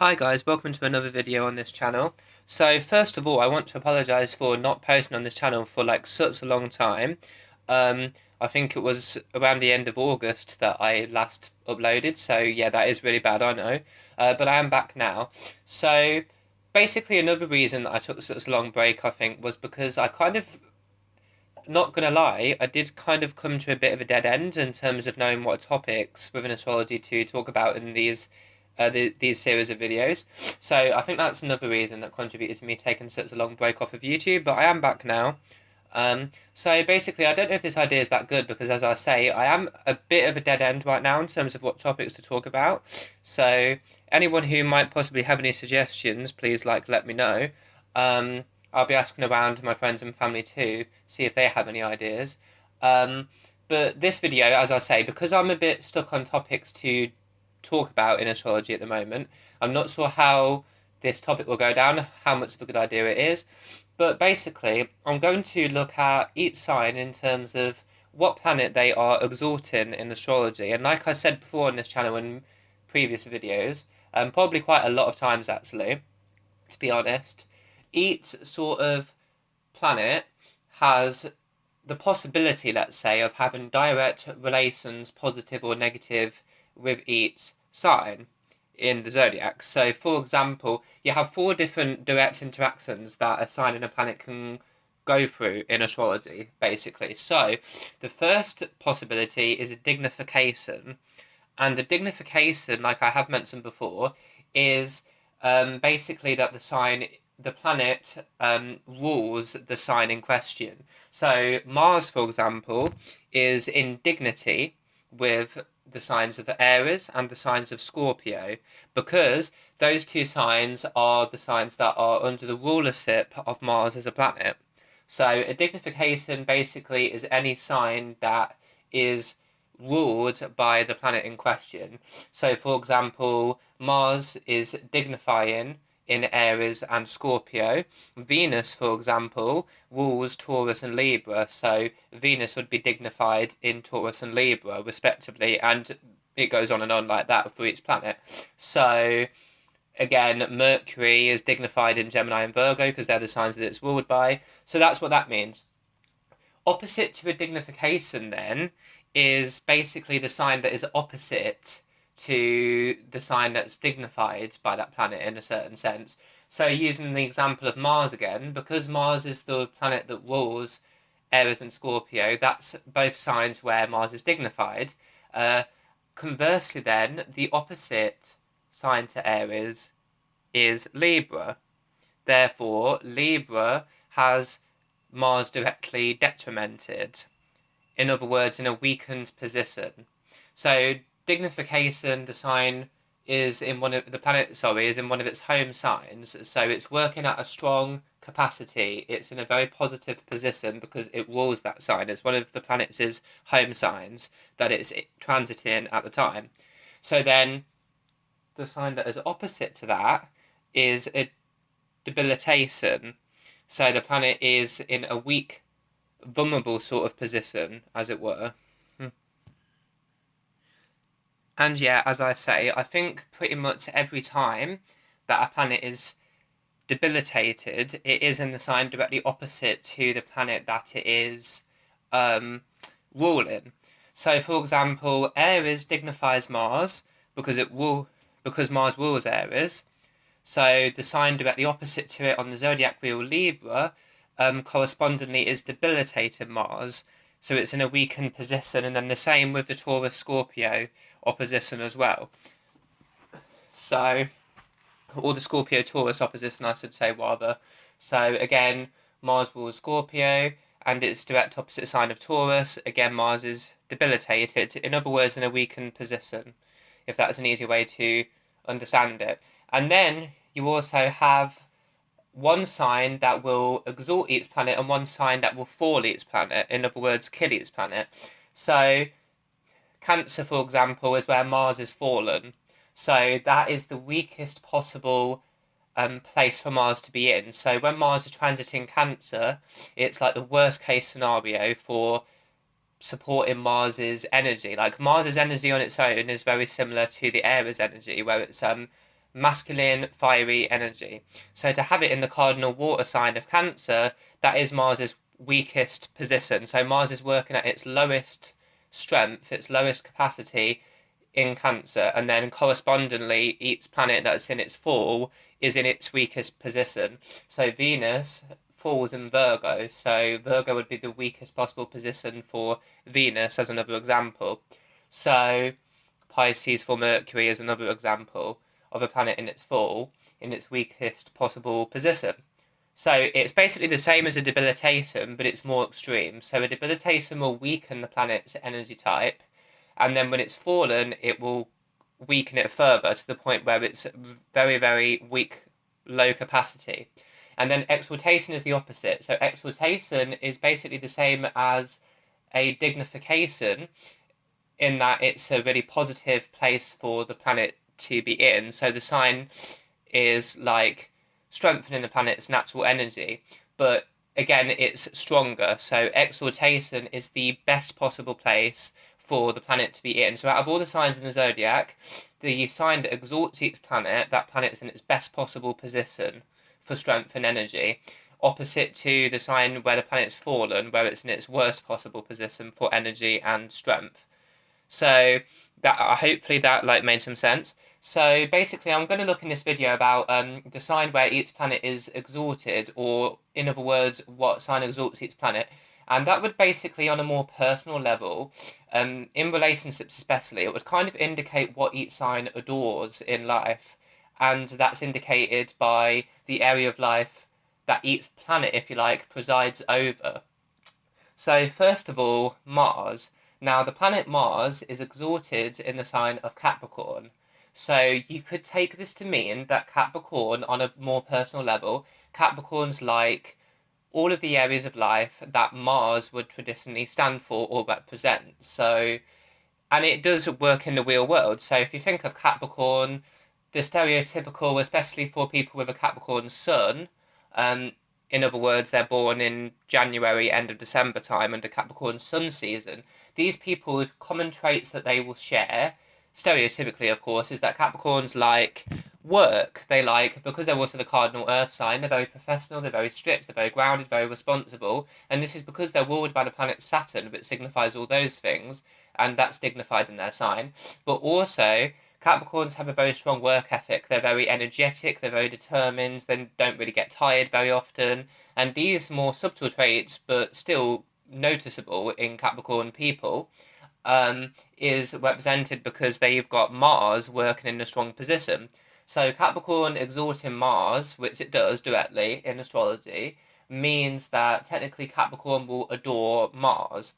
Hi guys, welcome to another video on this channel. So first of all, I want to apologise for not posting on this channel for like such a long time. I think it was around the end of August that I last uploaded, so yeah, that is really bad, I know. But I am back now. So basically another reason I took such a long break, I think, was because I kind of, not gonna lie, I did kind of come to a bit of a dead end in terms of knowing what topics within astrology to talk about in these series of videos. So I think that's another reason that contributed to me taking such a long break off of YouTube. But I am back now. So basically, I don't know if this idea is that good because, as I say, I am a bit of a dead end right now in terms of what topics to talk about. So anyone who might possibly have any suggestions, please let me know. Um, I'll be asking around my friends and family too, see if they have any ideas. Um, but this video, as I say, because I'm a bit stuck on topics to talk about in astrology at the moment, I'm not sure how this topic will go down, how much of a good idea it is. But basically, I'm going to look at each sign in terms of what planet they are exalting in astrology. And like I said before on this channel in previous videos, probably quite a lot of times actually, to be honest, each sort of planet has the possibility, let's say, of having direct relations, positive or negative, with each sign in the zodiac. So, for example, you have four different direct interactions that a sign and a planet can go through in astrology, basically. So, the first possibility is a dignification, and the dignification, like I have mentioned before, is basically that the planet rules the sign in question. So Mars, for example, is in dignity with the signs of Aries and the signs of Scorpio, because those two signs are the signs that are under the rulership of Mars as a planet. So a dignification basically is any sign that is ruled by the planet in question. So, for example, Mars is dignifying in Aries and Scorpio. Venus, for example, rules Taurus and Libra. So, Venus would be dignified in Taurus and Libra, respectively, and it goes on and on like that for each planet. So, again, Mercury is dignified in Gemini and Virgo because they're the signs that it's ruled by. So, that's what that means. Opposite to a dignification, then, is basically the sign that is opposite to the sign that's dignified by that planet in a certain sense. So, using the example of Mars again, because Mars is the planet that rules Aries and Scorpio, that's both signs where Mars is dignified. Conversely, then, the opposite sign to Aries is Libra. Therefore, Libra has Mars directly detrimented. In other words, in a weakened position. So dignification, the sign is in one of the planet. Sorry, is in one of its home signs. So it's working at a strong capacity. It's in a very positive position because it rules that sign. It's one of the planet's home signs that it's transiting at the time. So then, the sign that is opposite to that is a debilitation. So the planet is in a weak, vulnerable sort of position, as it were. And yeah, as I say, I think pretty much every time that a planet is debilitated, it is in the sign directly opposite to the planet that it is ruling. So, for example, Aries dignifies Mars because Mars rules Aries. So the sign directly opposite to it on the zodiac wheel, Libra, correspondingly is debilitating Mars. So it's in a weakened position, and then the same with the Taurus Scorpio opposition as well. So, or the Scorpio Taurus opposition, I should say, rather. So again, Mars rules Scorpio, and its direct opposite sign of Taurus. Again, Mars is debilitated. In other words, in a weakened position, if that's an easy way to understand it. And then you also have one sign that will exalt each planet and one sign that will fall each planet. In other words, kill each planet. So, Cancer, for example, is where Mars is fallen. So, that is the weakest possible place for Mars to be in. So, when Mars is transiting Cancer, it's like the worst case scenario for supporting Mars's energy. Like Mars's energy on its own is very similar to the Aries energy, where it's masculine, fiery energy. So to have it in the cardinal water sign of Cancer, that is Mars's weakest position. So Mars is working at its lowest strength, its lowest capacity in Cancer, and then correspondingly, each planet that's in its fall is in its weakest position. So Venus falls in Virgo, so Virgo would be the weakest possible position for Venus, as another example. So Pisces for Mercury is another example of a planet in its fall, in its weakest possible position. So it's basically the same as a debilitation, but it's more extreme. So a debilitation will weaken the planet's energy type, and then when it's fallen, it will weaken it further to the point where it's very, very weak, low capacity. And then exaltation is the opposite. So exaltation is basically the same as a dignification in that it's a really positive place for the planet to be in. So the sign is like strengthening the planet's natural energy, but again, it's stronger. So exaltation is the best possible place for the planet to be in. So out of all the signs in the zodiac, the sign that exalts each planet, that planet is in its best possible position for strength and energy, opposite to the sign where the planet's fallen, where it's in its worst possible position for energy and strength. So that hopefully that like made some sense. So basically, I'm going to look in this video about the sign where each planet is exalted, or in other words, what sign exalts each planet. And that would basically, on a more personal level, in relationships especially, it would kind of indicate what each sign adores in life. And that's indicated by the area of life that each planet, if you like, presides over. So, first of all, Mars. Now, the planet Mars is exalted in the sign of Capricorn. So, you could take this to mean that Capricorn, on a more personal level, Capricorn's like all of the areas of life that Mars would traditionally stand for or represent. So, and it does work in the real world. So, if you think of Capricorn, the stereotypical, especially for people with a Capricorn sun, um, in other words, they're born in January, end of December time under Capricorn sun season. These people, common traits that they will share, stereotypically, of course, is that Capricorns like work. They like, because they're also the cardinal earth sign, they're very professional, they're very strict, they're very grounded, very responsible. And this is because they're ruled by the planet Saturn, which signifies all those things, and that's dignified in their sign. But also, Capricorns have a very strong work ethic. They're very energetic, they're very determined, they don't really get tired very often. And these more subtle traits, but still noticeable in Capricorn people, is represented because they've got Mars working in a strong position. So Capricorn exalting Mars, which it does directly in astrology, means that technically Capricorn will adore Mars.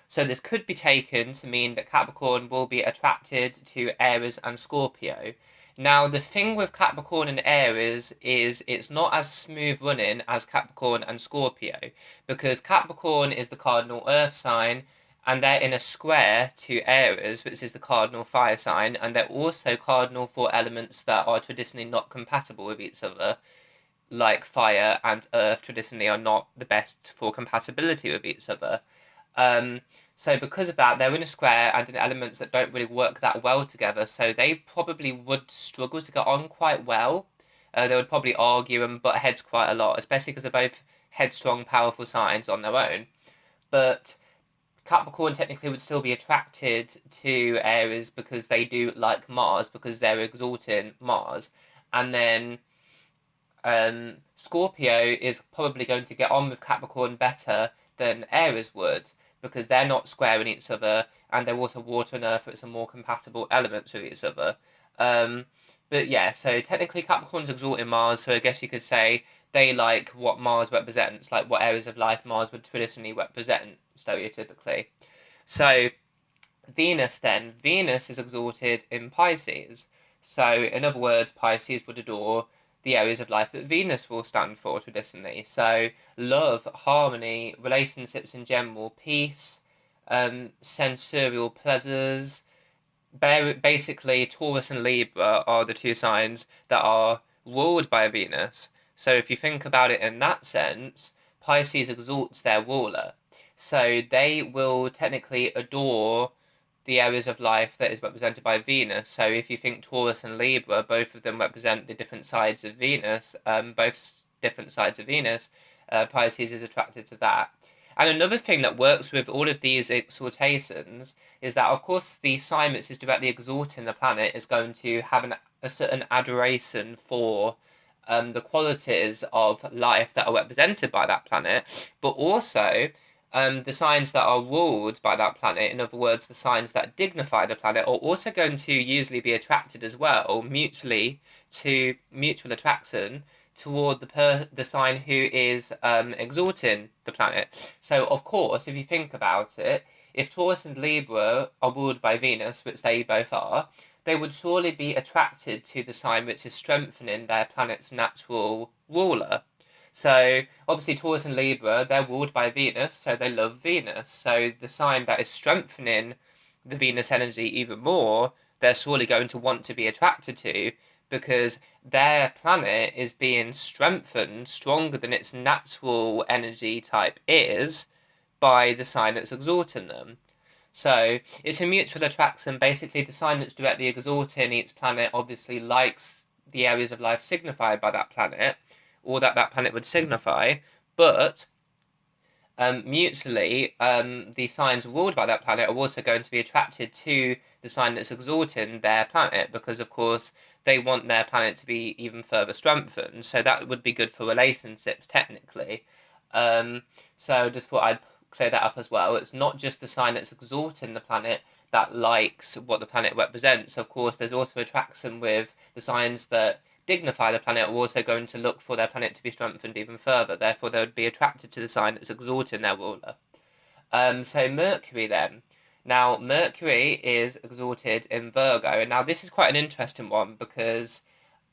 So this could be taken to mean that Capricorn will be attracted to Aries and Scorpio. Now, the thing with Capricorn and Aries is it's not as smooth running as Capricorn and Scorpio, because Capricorn is the cardinal earth sign, and they're in a square to Aries, which is the cardinal fire sign, and they're also cardinal for elements that are traditionally not compatible with each other, like fire and earth traditionally are not the best for compatibility with each other. Um, so because of that, they're in a square and in elements that don't really work that well together. So they probably would struggle to get on quite well. They would probably argue and butt heads quite a lot, especially because they're both headstrong, powerful signs on their own. But Capricorn technically would still be attracted to Aries because they do like Mars, because they're exalting Mars. And then Scorpio is probably going to get on with Capricorn better than Aries would, because they're not squaring each other, and they're also water and earth, which are more compatible elements with each other. Um, but yeah, so technically Capricorn's exalting Mars, so I guess you could say they like what Mars represents, like what areas of life Mars would traditionally represent, stereotypically. So Venus then, Venus is exalted in Pisces. So in other words, Pisces would adore the areas of life that Venus will stand for traditionally. So love, harmony, relationships in general, peace, sensorial pleasures. Basically, Taurus and Libra are the two signs that are ruled by Venus. So if you think about it in that sense, Pisces exalts their ruler. So they will technically adore the areas of life that is represented by Venus. So if you think Taurus and Libra, both of them represent the different sides of Venus, both different sides of Venus, Pisces is attracted to that. And another thing that works with all of these exaltations is that, of course, the sign which is directly exalting the planet is going to have a certain adoration for the qualities of life that are represented by that planet, but also the signs that are ruled by that planet, in other words, the signs that dignify the planet, are also going to usually be attracted as well, mutually, to mutual attraction toward the sign who is exalting the planet. So, of course, if you think about it, if Taurus and Libra are ruled by Venus, which they both are, they would surely be attracted to the sign which is strengthening their planet's natural ruler. So, obviously, Taurus and Libra, they're ruled by Venus, so they love Venus. So, the sign that is strengthening the Venus energy even more, they're surely going to want to be attracted to, because their planet is being strengthened stronger than its natural energy type is by the sign that's exalting them. So it's a mutual attraction. Basically, the sign that's directly exalting each planet obviously likes the areas of life signified by that planet, or that planet would signify, but mutually, the signs ruled by that planet are also going to be attracted to the sign that's exalting their planet, because of course they want their planet to be even further strengthened. So that would be good for relationships, technically. So just thought I'd clear that up as well. It's not just the sign that's exalting the planet that likes what the planet represents. Of course, there's also attraction with the signs that dignify the planet are also going to look for their planet to be strengthened even further. Therefore, they would be attracted to the sign that's exalting their ruler. So Mercury then. Now, Mercury is exalted in Virgo. And now this is quite an interesting one because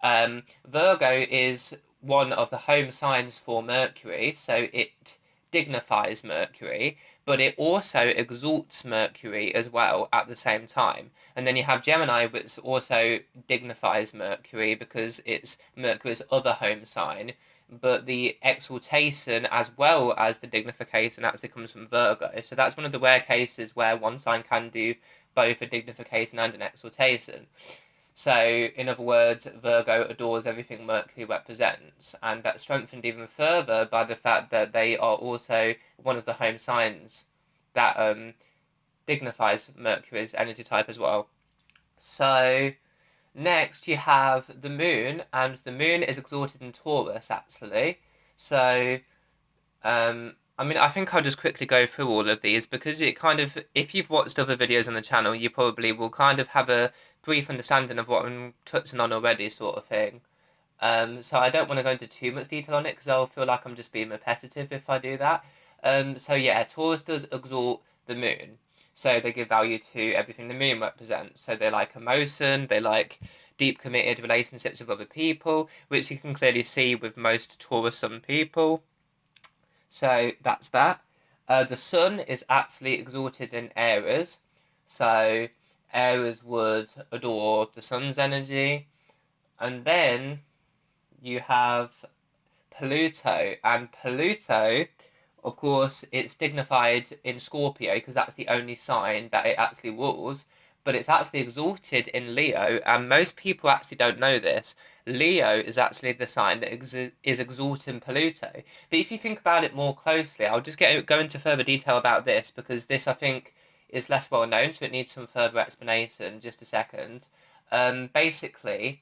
Virgo is one of the home signs for Mercury. So it dignifies Mercury, but it also exalts Mercury as well at the same time. And then you have Gemini, which also dignifies Mercury because it's Mercury's other home sign. But the exaltation as well as the dignification actually comes from Virgo. So that's one of the rare cases where one sign can do both a dignification and an exaltation. So, in other words, Virgo adores everything Mercury represents, and that's strengthened even further by the fact that they are also one of the home signs that dignifies Mercury's energy type as well. So, next you have the Moon, and the Moon is exalted in Taurus, actually. So, I think I'll just quickly go through all of these because it kind of, if you've watched other videos on the channel, you probably will kind of have a brief understanding of what I'm touching on already, sort of thing. So I don't want to go into too much detail on it because I'll feel like I'm just being repetitive if I do that. So yeah, Taurus does exalt the Moon. So they give value to everything the Moon represents. So they like emotion, they like deep committed relationships with other people, which you can clearly see with most Taurus Sun people. So that's that. The Sun is actually exalted in Aries. So Aries would adore the Sun's energy. And then you have Pluto. And Pluto, of course, it's dignified in Scorpio because that's the only sign that it actually rules. But it's actually exalted in Leo, and most people actually don't know this. Leo is actually the sign that is exalting Pluto. But if you think about it more closely, I'll just go into further detail about this because this, I think, is less well known, so it needs some further explanation. Just a second. Basically,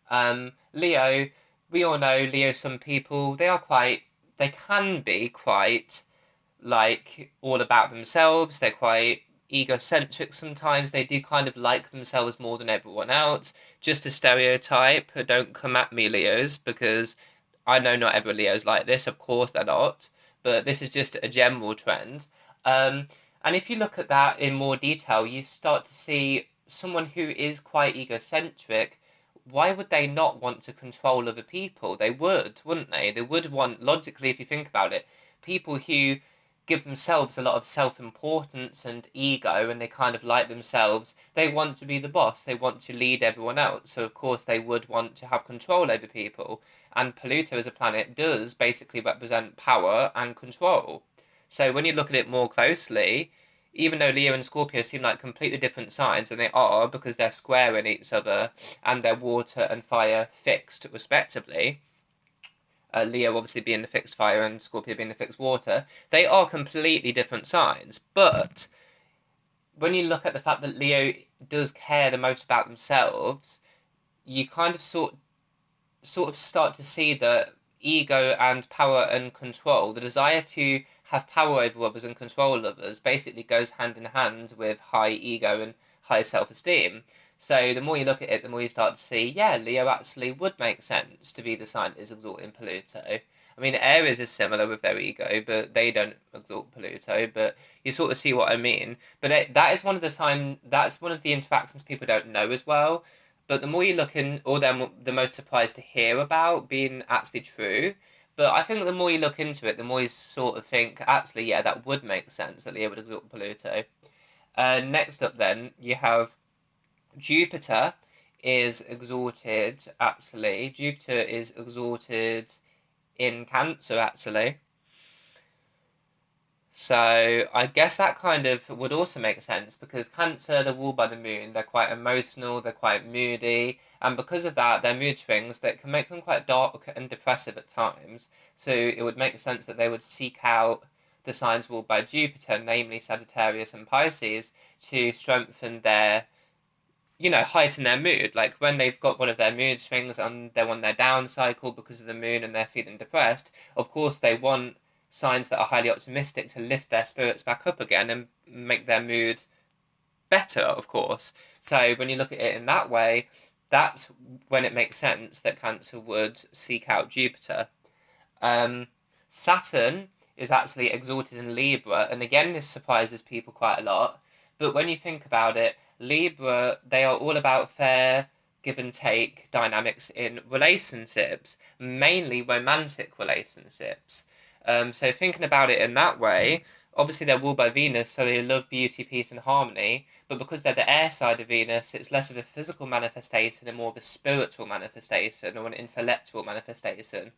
Leo, we all know Leo, some people, they can be quite, like, all about themselves. They're quite egocentric sometimes. They do kind of like themselves more than everyone else. Just a stereotype. Don't come at me, Leos, because I know not every Leo's like this. Of course they're not. But this is just a general trend. And if you look at that in more detail, you start to see someone who is quite egocentric. Why would they not want to control other people? They would, wouldn't they? They would want, logically, if you think about it, people who give themselves a lot of self-importance and ego, and they kind of like themselves, they want to be the boss, they want to lead everyone else, so of course they would want to have control over people, and Pluto as a planet does basically represent power and control. So when you look at it more closely, even though Leo and Scorpio seem like completely different signs, and they are because they're squaring each other and they're water and fire fixed respectively. Leo obviously being the fixed fire and Scorpio being the fixed water, they are completely different signs. But when you look at the fact that Leo does care the most about themselves, you kind of sort of start to see that ego and power and control, the desire to have power over others and control others, basically goes hand in hand with high ego and high self-esteem. So the more you look at it, the more you start to see, yeah, Leo actually would make sense to be the sign that is exalting Pluto. I mean, Aries is similar with their ego, but they don't exalt Pluto. But you sort of see what I mean. But that is one of the that's one of the interactions people don't know as well. But the more you look in, or they're the most surprised to hear about being actually true. But I think the more you look into it, the more you sort of think, actually, yeah, that would make sense that Leo would exalt Pluto. Next up, then, you have Jupiter is exalted, actually. Jupiter is exalted in Cancer, actually. So I guess that kind of would also make sense because Cancer, they're ruled by the moon. They're quite emotional, they're quite moody, and because of that, their mood swings that can make them quite dark and depressive at times. So it would make sense that they would seek out the signs ruled by Jupiter, namely Sagittarius and Pisces, to strengthen their, heighten their mood. Like when they've got one of their mood swings and they're on their down cycle because of the moon and they're feeling depressed, of course they want signs that are highly optimistic to lift their spirits back up again and make their mood better, of course. So when you look at it in that way, that's when it makes sense that Cancer would seek out Jupiter. Saturn is actually exalted in Libra, and again, this surprises people quite a lot. But when you think about it, Libra, they are all about fair give and take dynamics in relationships, mainly romantic relationships. So thinking about it in that way, obviously they're ruled by Venus, so they love beauty, peace, and harmony. But because they're the air side of Venus, it's less of a physical manifestation and more of a spiritual manifestation or an intellectual manifestation.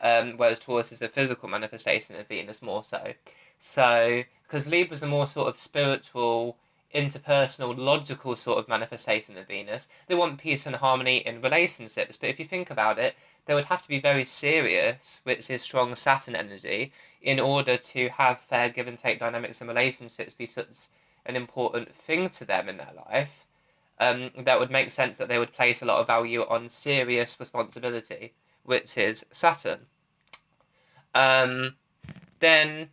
Whereas Taurus is the physical manifestation of Venus more so. So, because Libra's the more sort of spiritual, interpersonal, logical sort of manifestation of Venus, they want peace and harmony in relationships. But if you think about it, they would have to be very serious, which is strong Saturn energy, in order to have fair give and take dynamics in relationships be such an important thing to them in their life. That would make sense that they would place a lot of value on serious responsibility, which is Saturn. Then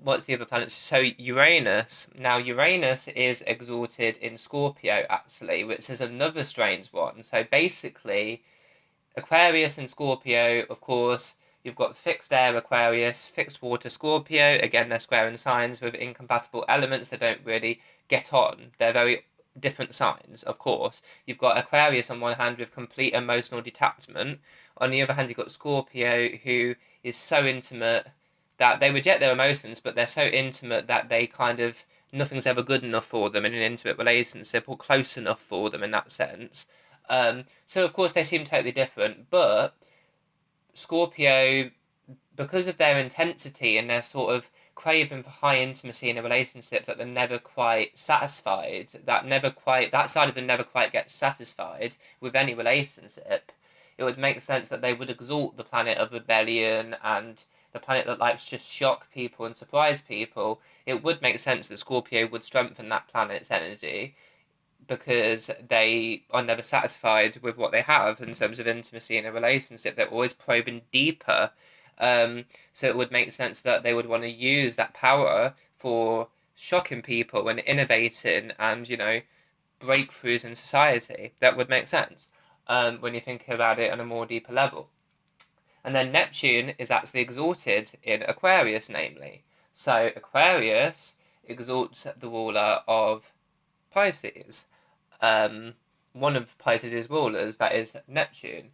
what's the other planet? So Uranus. Now Uranus is exalted in Scorpio actually, which is another strange one. So basically, Aquarius and Scorpio, of course, you've got fixed air Aquarius, fixed water Scorpio. Again, they're squaring signs with incompatible elements that don't really get on. They're very different signs, of course. You've got Aquarius on one hand with complete emotional detachment. On the other hand, you've got Scorpio who is so intimate that they reject their emotions, but they're so intimate that they kind of nothing's ever good enough for them in an intimate relationship or close enough for them in that sense. So of course they seem totally different, but Scorpio, because of their intensity and their sort of craving for high intimacy in a relationship that they're never quite satisfied, that side of them never quite gets satisfied with any relationship, it would make sense that they would exalt the planet of rebellion and the planet that likes to shock people and surprise people. It would make sense that Scorpio would strengthen that planet's energy because they are never satisfied with what they have in terms of intimacy in a relationship. They're always probing deeper. So it would make sense that they would want to use that power for shocking people and innovating and, breakthroughs in society. That would make sense when you think about it on a more deeper level. And then Neptune is actually exalted in Aquarius, namely. So Aquarius exalts the ruler of Pisces. One of Pisces' rulers, that is Neptune,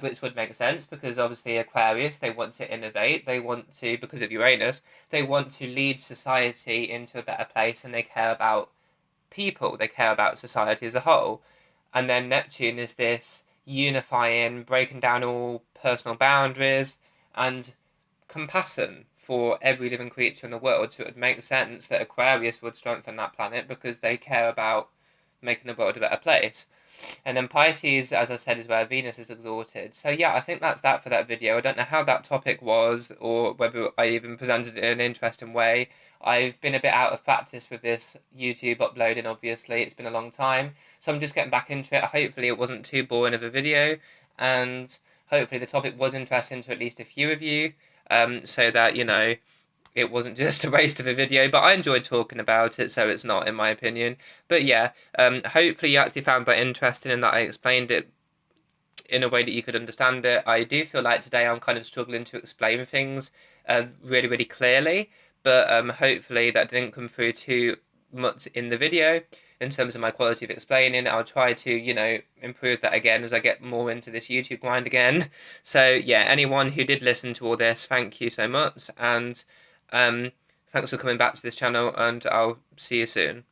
which would make sense because obviously Aquarius, they want to innovate, they want to, because of Uranus, they want to lead society into a better place and they care about people, they care about society as a whole. And then Neptune is this unifying, breaking down all personal boundaries and compassion for every living creature in the world, so it would make sense that Aquarius would strengthen that planet because they care about making the world a better place. And then Pisces, as I said, is where Venus is exalted. So yeah, I think that's that for that video. I don't know how that topic was, or whether I even presented it in an interesting way. I've been a bit out of practice with this YouTube uploading, obviously. It's been a long time. So I'm just getting back into it. Hopefully it wasn't too boring of a video, and hopefully the topic was interesting to at least a few of you, so that, it wasn't just a waste of a video, but I enjoyed talking about it, so it's not, in my opinion. But yeah, hopefully you actually found that interesting and that I explained it in a way that you could understand it. I do feel like today I'm kind of struggling to explain things really, really clearly, but hopefully that didn't come through too much in the video in terms of my quality of explaining. I'll try to, improve that again as I get more into this YouTube grind again. So yeah, anyone who did listen to all this, thank you so much, and thanks for coming back to this channel, and I'll see you soon.